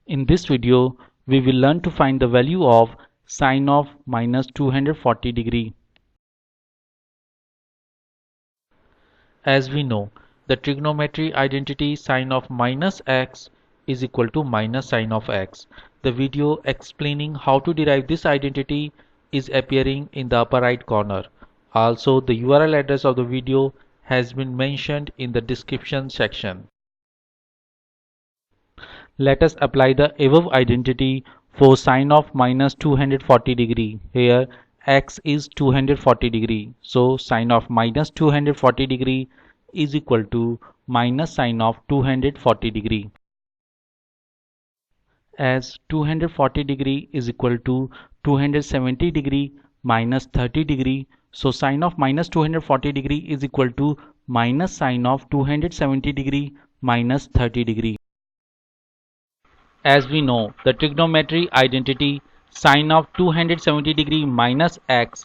In this video, we will learn to find the value of sine of minus 240 degree. As we know, the trigonometry identity sine of minus x is equal to minus sine of x. The video explaining how to derive this identity is appearing in the upper right corner. Also, the URL address of the video has been mentioned in the description section. Let us apply the above identity for sine of minus 240 degree. Here x is 240 degree. So sine of minus 240 degree is equal to minus sine of 240 degree. As 240 degree is equal to 270 degree minus 30 degree. So sine of minus 240 degree is equal to minus sine of 270 degree minus 30 degree. As we know, the trigonometry identity sine of 270 degree minus x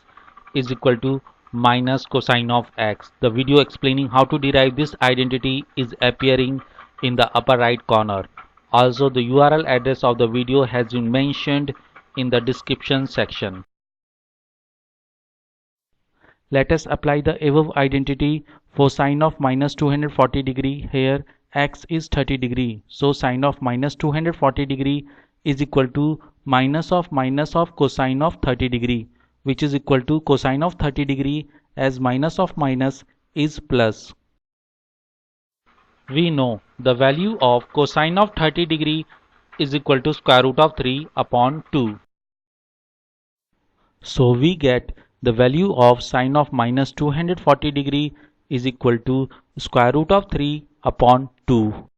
is equal to minus cosine of x. The video explaining how to derive this identity is appearing in the upper right corner. Also, the URL address of the video has been mentioned in the description section. Let us apply the above identity for sine of minus 240 degree. Here x is 30 degree. So sine of minus 240 degree is equal to minus of cosine of 30 degree, which is equal to cosine of 30 degree, as minus of minus is plus. We know the value of cosine of 30 degree is equal to square root of 3 upon 2. So we get the value of sine of minus 240 degree is equal to square root of 3 upon 2.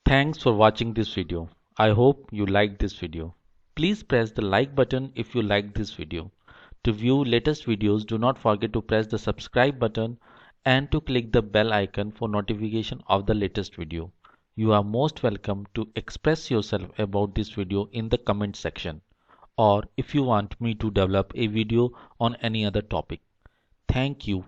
Thanks for watching this video. I hope you liked this video. Please press the like button if you liked this video. To view latest videos, do not forget to press the subscribe button and to click the bell icon for notification of the latest video. You are most welcome to express yourself about this video in the comment section, or if you want me to develop a video on any other topic. Thank you.